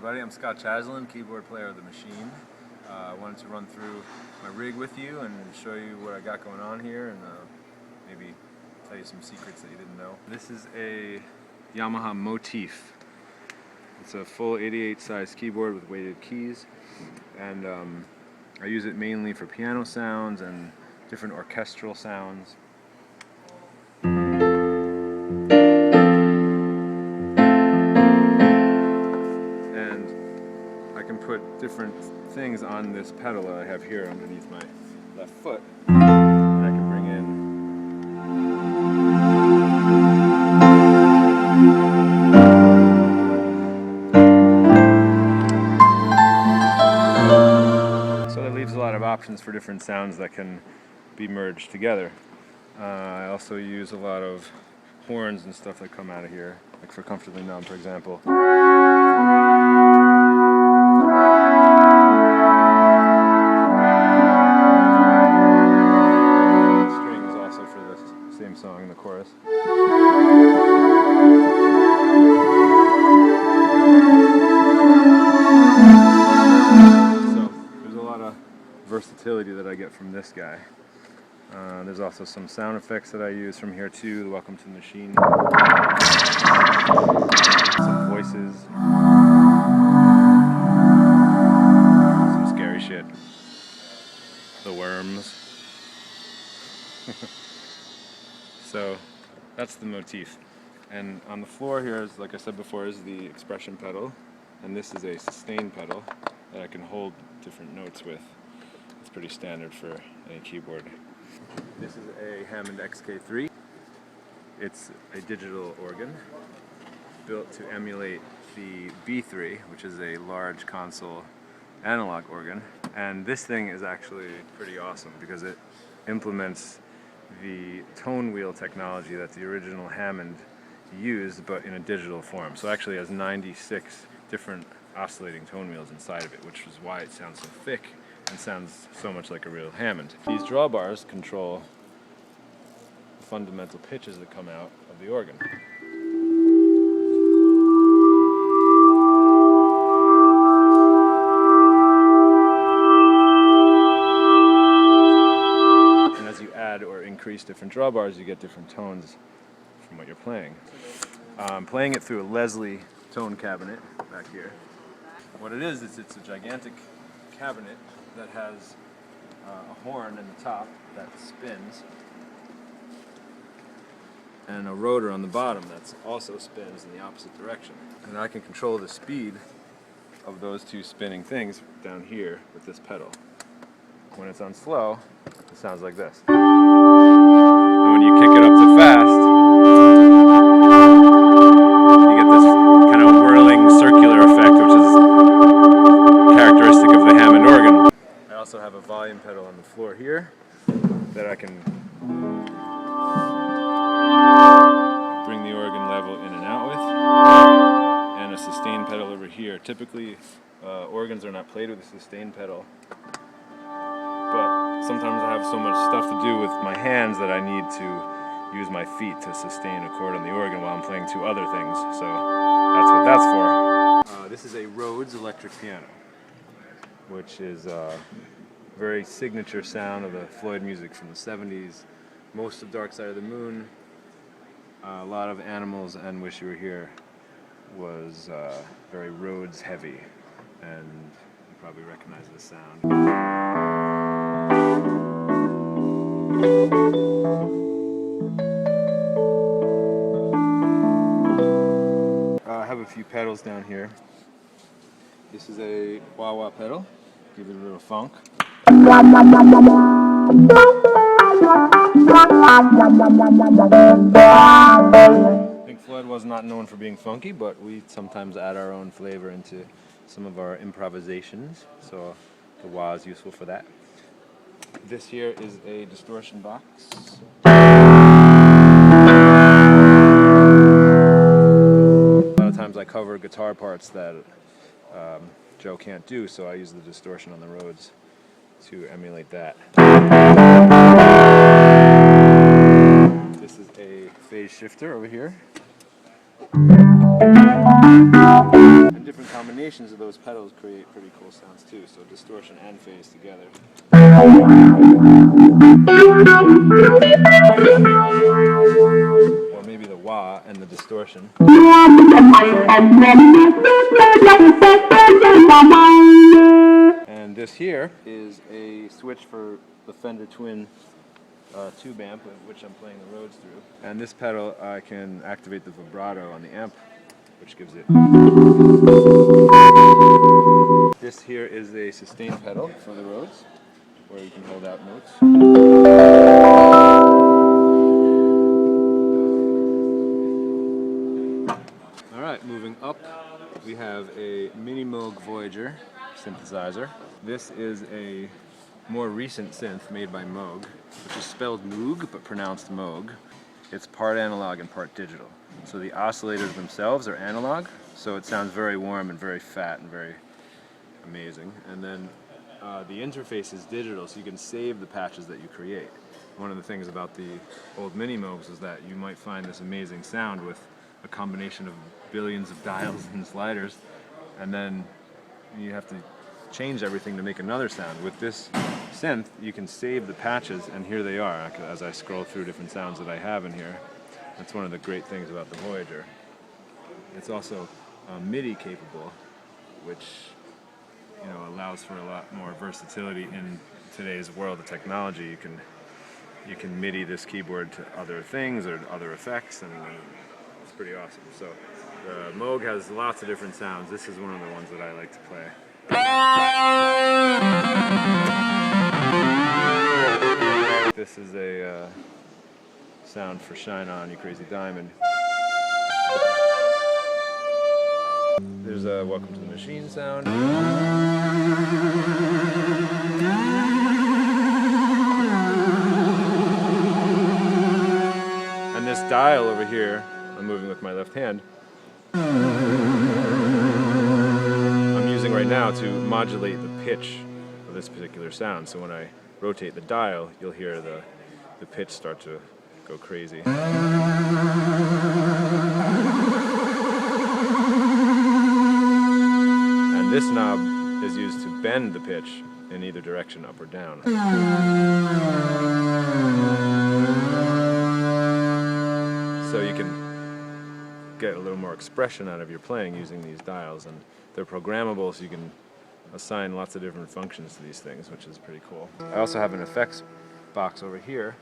everybody. I'm Scott Chaslin, keyboard player of The Machine. I wanted to run through my rig with you and show you what I got going on here and maybe tell you some secrets that you didn't know. This is a Yamaha Motif. It's a full 88 size keyboard with weighted keys, and I use it mainly for piano sounds and different orchestral sounds. I can put different things on this pedal that I have here underneath my left foot. And I can bring in so that leaves a lot of options for different sounds that can be merged together. I also use a lot of horns and stuff that come out of here, like for Comfortably Numb, for example. Song in the chorus. So there's a lot of versatility that I get from this guy. There's also some sound effects that I use from here too. Welcome to the Machine. Some voices. Some scary shit. The worms. So that's the Motif. And on the floor here, is, like I said before, is the expression pedal. And this is a sustain pedal that I can hold different notes with. It's pretty standard for any keyboard. This is a Hammond XK3. It's a digital organ built to emulate the B3, which is a large console analog organ. And this thing is actually pretty awesome because it implements the tone wheel technology that the original Hammond used, but in a digital form. So it actually has 96 different oscillating tone wheels inside of it, which is why it sounds so thick and sounds so much like a real Hammond. These drawbars control the fundamental pitches that come out of the organ. Increase different drawbars, you get different tones from what you're playing. Playing it through a Leslie tone cabinet back here. What it is, it's a gigantic cabinet that has a horn in the top that spins and a rotor on the bottom that also spins in the opposite direction. And I can control the speed of those two spinning things down here with this pedal. When it's on slow, it sounds like this. And when you kick it up to fast, you get this kind of whirling circular effect, which is characteristic of the Hammond organ. I also have a volume pedal on the floor here that I can bring the organ level in and out with, and a sustain pedal over here. Typically, organs are not played with a sustain pedal, but sometimes I have so much stuff to do with my hands that I need to use my feet to sustain a chord on the organ while I'm playing two other things. So that's what that's for. This is a Rhodes electric piano, which is a very signature sound of the Floyd music from the 70s. Most of Dark Side of the Moon, a lot of Animals, and Wish You Were Here was very Rhodes heavy, and you probably recognize the sound. I have a few pedals down here. This is a wah-wah pedal. Give it a little funk. Pink Floyd was not known for being funky, but we sometimes add our own flavor into some of our improvisations, so the wah is useful for that. This here is a distortion box. A lot of times I cover guitar parts that Joe can't do, so I use the distortion on the Rhodes to emulate that. This is a phase shifter over here. And different combinations combinations of those pedals create pretty cool sounds too, so distortion and phase together. Or maybe the wah and the distortion. And this here is a switch for the Fender Twin tube amp, which I'm playing the Rhodes through. And this pedal, I can activate the vibrato on the amp, which gives it. This here is a sustain pedal for the Rhodes, where you can hold out notes. Alright, moving up, we have a Mini Moog Voyager synthesizer. This is a more recent synth made by Moog, which is spelled Moog but pronounced Moog. It's part analog and part digital. So the oscillators themselves are analog, so it sounds very warm and very fat and very amazing. And then the interface is digital, so you can save the patches that you create. One of the things about the old Mini Moogs is that you might find this amazing sound with a combination of billions of dials and sliders, and then you have to change everything to make another sound. With this synth, you can save the patches, and here they are as I scroll through different sounds that I have in here. That's one of the great things about the Voyager. It's also MIDI capable, which allows for a lot more versatility in today's world of technology. You can MIDI this keyboard to other things or other effects, and it's pretty awesome. So the Moog has lots of different sounds. This is one of the ones that I like to play. This is a sound for Shine On, You Crazy Diamond. There's a Welcome to the Machine sound. And this dial over here, I'm moving with my left hand, I'm using right now to modulate the pitch of this particular sound. So when I rotate the dial, you'll hear the pitch start to go crazy. And this knob is used to bend the pitch in either direction, up or down. So you can get a little more expression out of your playing using these dials, and they're programmable, so you can assign lots of different functions to these things, which is pretty cool. I also have an effects box over here.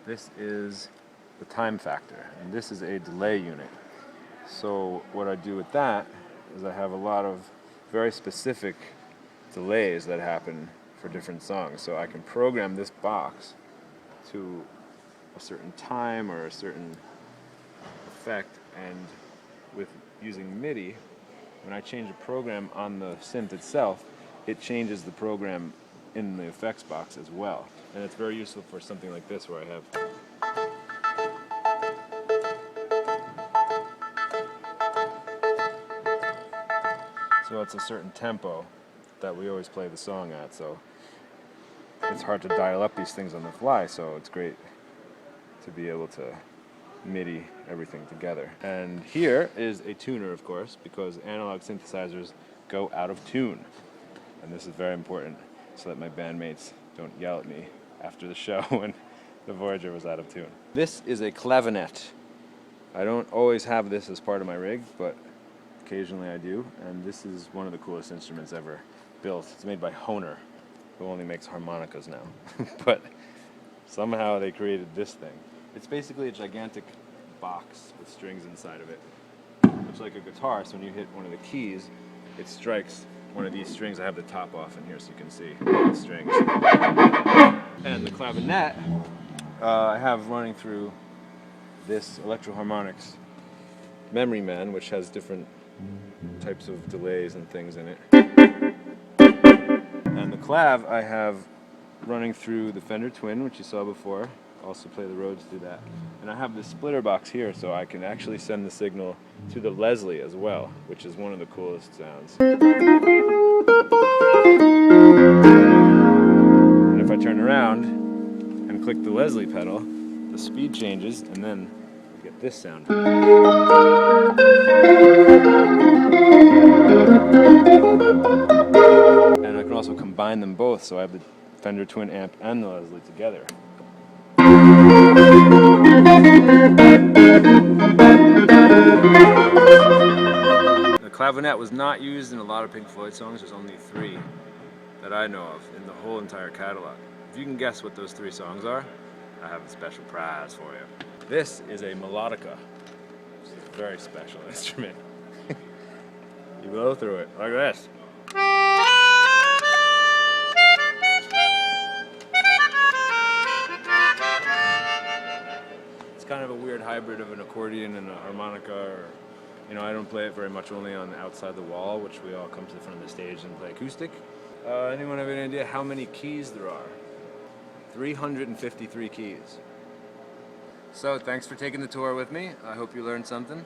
This is the time factor, and this is a delay unit. So what I do with that is I have a lot of very specific delays that happen for different songs. So I can program this box to a certain time or a certain effect, and with using MIDI, when I change a program on the synth itself, it changes the program in the effects box as well. And it's very useful for something like this where I have so it's a certain tempo that we always play the song at, so it's hard to dial up these things on the fly, so it's great to be able to MIDI everything together. And here is a tuner, of course, because analog synthesizers go out of tune. And this is very important so that my bandmates don't yell at me after the show when the Voyager was out of tune. This is a clavinet. I don't always have this as part of my rig, but occasionally I do, and this is one of the coolest instruments ever built. It's made by Hohner, who only makes harmonicas now. But somehow they created this thing. It's basically a gigantic box with strings inside of it. Much like a guitar, so when you hit one of the keys, it strikes one of these strings. I have the top off in here so you can see the strings. And the clavinet I have running through this Electro-Harmonix Memory Man, which has different types of delays and things in it. And the clav I have running through the Fender Twin, which you saw before. Also play the Rhodes through that. And I have this splitter box here, so I can actually send the signal to the Leslie as well, which is one of the coolest sounds. And if I turn around and click the Leslie pedal, the speed changes, and then you get this sound. combine them both, so I have the Fender Twin Amp and the Leslie together. The clavinet was not used in a lot of Pink Floyd songs. There's only 3 that I know of in the whole entire catalog. If you can guess what those 3 songs are, I have a special prize for you. This is a melodica. It's a very special instrument. You blow through it like this. It's kind of a weird hybrid of an accordion and a harmonica, or, you know, I don't play it very much, only on outside the wall, which we all come to the front of the stage and play acoustic. Anyone have any idea how many keys there are? 353 keys. So thanks for taking the tour with me. I hope you learned something.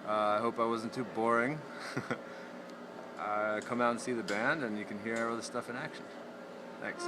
I hope I wasn't too boring. Come out and see the band and you can hear all this stuff in action. Thanks.